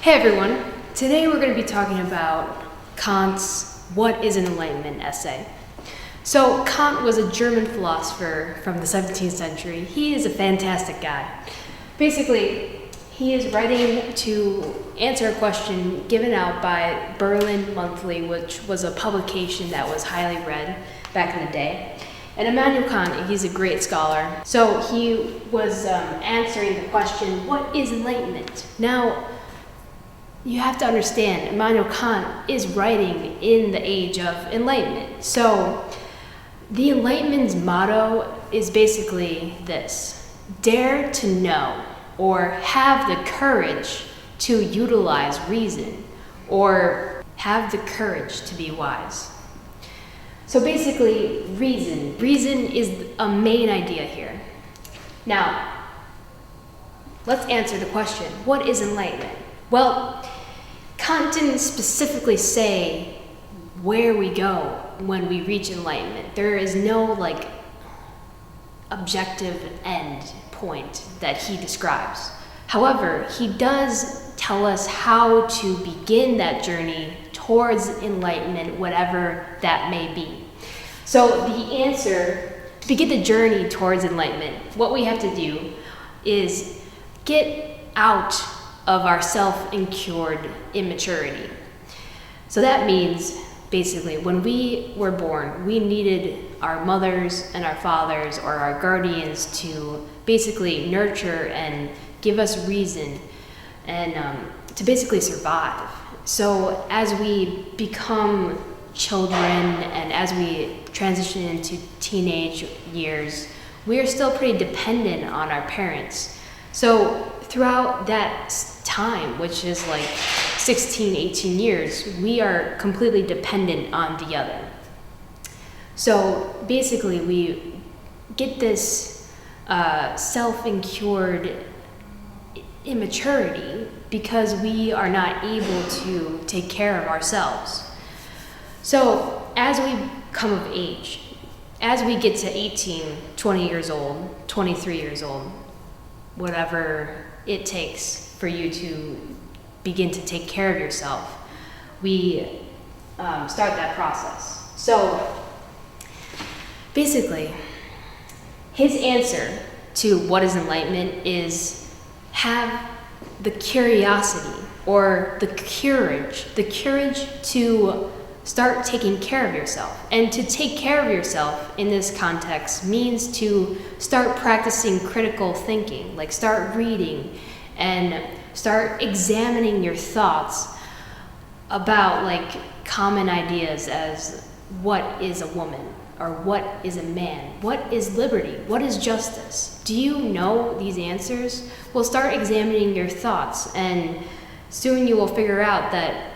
Hey everyone, today we're going to be talking about Kant's What is Enlightenment essay. So Kant was a German philosopher from the 17th century. He is a fantastic guy. Basically, he is writing to answer a question given out by Berlin Monthly, which was a publication that was highly read back in the day. And Immanuel Kant, he's a great scholar. So he was answering the question, what is enlightenment? Now, you have to understand, Immanuel Kant is writing in the age of enlightenment. So the Enlightenment's motto is basically this: dare to know, or have the courage to utilize reason, or have the courage to be wise. So basically, reason is a main idea here. Now, let's answer the question, what is enlightenment? Well, Kant didn't specifically say where we go when we reach enlightenment. There is no objective end point that he describes. However, he does tell us how to begin that journey towards enlightenment, whatever that may be. So the answer, to begin the journey towards enlightenment, what we have to do is get out of our self-incurred immaturity. So that means, basically, when we were born, we needed our mothers and our fathers or our guardians to basically nurture and give us reason and to basically survive. So as we become children and as we transition into teenage years, we are still pretty dependent on our parents. So throughout that time, which is 16, 18 years, we are completely dependent on the other. So basically, we get this self-incurred immaturity because we are not able to take care of ourselves. So as we come of age, as we get to 18, 20 years old, 23 years old, whatever it takes for you to begin to take care of yourself, we start that process. So basically, his answer to what is enlightenment is have the curiosity or the courage to start taking care of yourself. And to take care of yourself in this context means to start practicing critical thinking, start reading and start examining your thoughts about common ideas as what is a woman or what is a man, what is liberty, what is justice. Do you know these answers? Well, start examining your thoughts and soon you will figure out that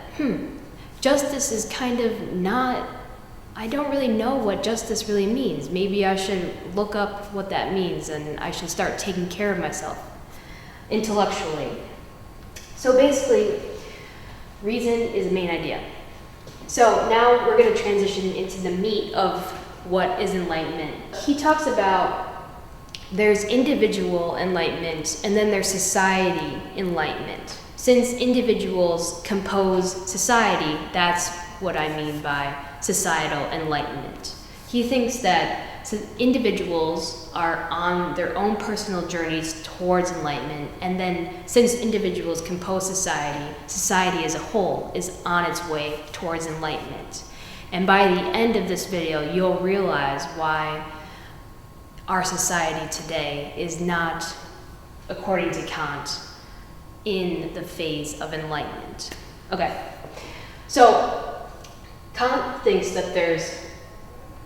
justice is kind of not, I don't really know what justice really means. Maybe I should look up what that means and I should start taking care of myself intellectually. So basically, reason is the main idea. So now we're going to transition into the meat of what is enlightenment. He talks about there's individual enlightenment and then there's society enlightenment. Since individuals compose society, that's what I mean by societal enlightenment. He thinks that individuals are on their own personal journeys towards enlightenment, and then since individuals compose society, society as a whole is on its way towards enlightenment. And by the end of this video, you'll realize why our society today is not, according to Kant, in the phase of enlightenment. Okay, so Kant thinks that there's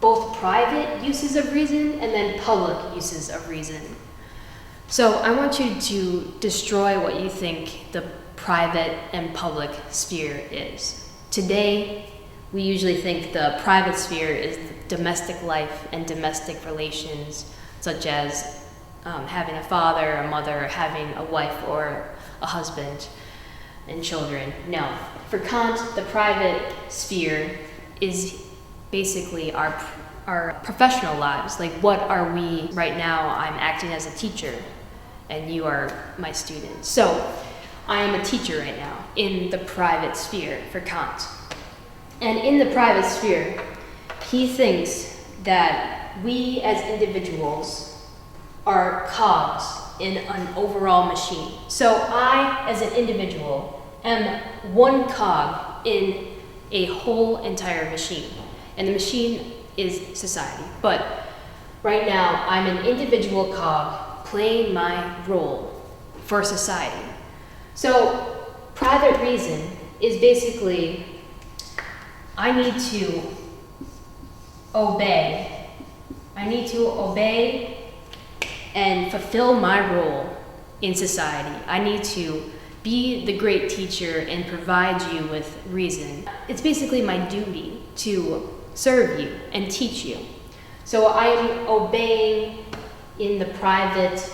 both private uses of reason and then public uses of reason. So I want you to destroy what you think the private and public sphere is. Today, we usually think the private sphere is domestic life and domestic relations, such as having a father, a mother, having a wife or a husband and children. No, for Kant, the private sphere is basically our professional lives. What are we right now? I'm acting as a teacher and you are my student. So I am a teacher right now in the private sphere for Kant. And in the private sphere, he thinks that we as individuals are cogs in an overall machine. So I, as an individual, am one cog in a whole entire machine. And the machine is society. But right now, I'm an individual cog playing my role for society. So private reason is basically, I need to obey. I need to obey and fulfill my role in society. I need to be the great teacher and provide you with reason. It's basically my duty to serve you and teach you. So I am obeying in the private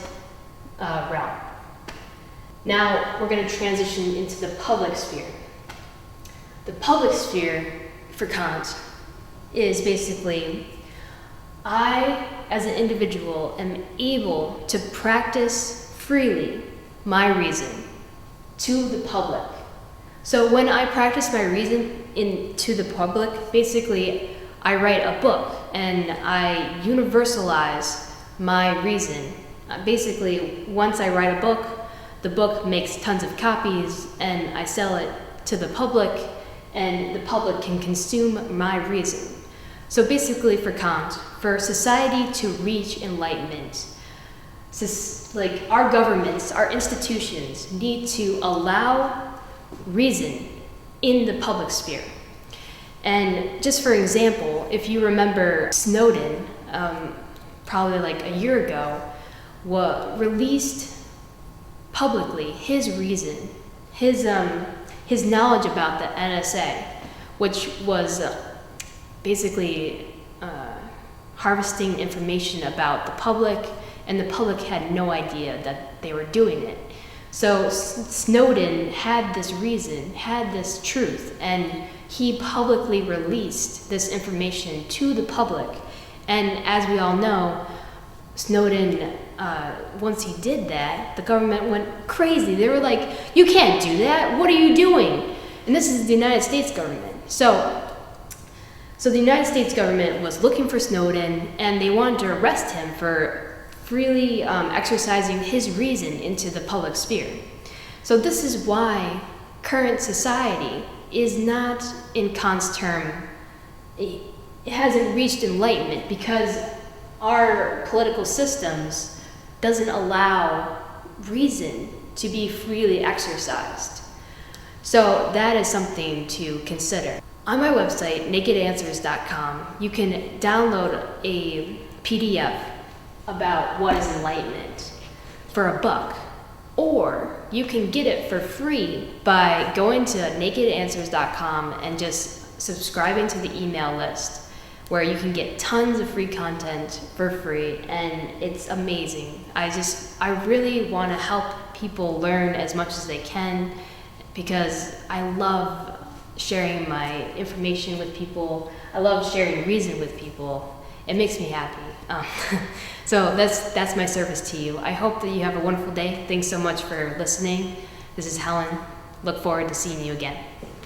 realm. Now we're going to transition into the public sphere. The public sphere for Kant is basically, I, as an individual, am able to practice freely my reason to the public. So when I practice my reason to the public, basically I write a book and I universalize my reason. Basically, once I write a book, the book makes tons of copies and I sell it to the public, and the public can consume my reason. So basically for Kant, for society to reach enlightenment, like our governments, our institutions need to allow reason in the public sphere. And just for example, if you remember Snowden, probably like a year ago, released publicly his reason, his knowledge about the NSA, which was basically harvesting information about the public, and the public had no idea that they were doing it. So Snowden had this reason, had this truth, and he publicly released this information to the public. And as we all know, Snowden, once he did that, the government went crazy. They were like, you can't do that. What are you doing? And this is the United States government. So the United States government was looking for Snowden, and they wanted to arrest him for freely exercising his reason into the public sphere. So this is why current society is not, in Kant's term, it hasn't reached enlightenment, because our political systems doesn't allow reason to be freely exercised. So that is something to consider. On my website, nakedanswers.com, you can download a PDF about what is enlightenment for $1, or you can get it for free by going to nakedanswers.com and just subscribing to the email list, where you can get tons of free content for free, and it's amazing. I really want to help people learn as much as they can, because I love sharing my information with people. I love sharing reason with people. It makes me happy. So that's my service to you. I hope that you have a wonderful day. Thanks so much for listening. This is Helen. Look forward to seeing you again.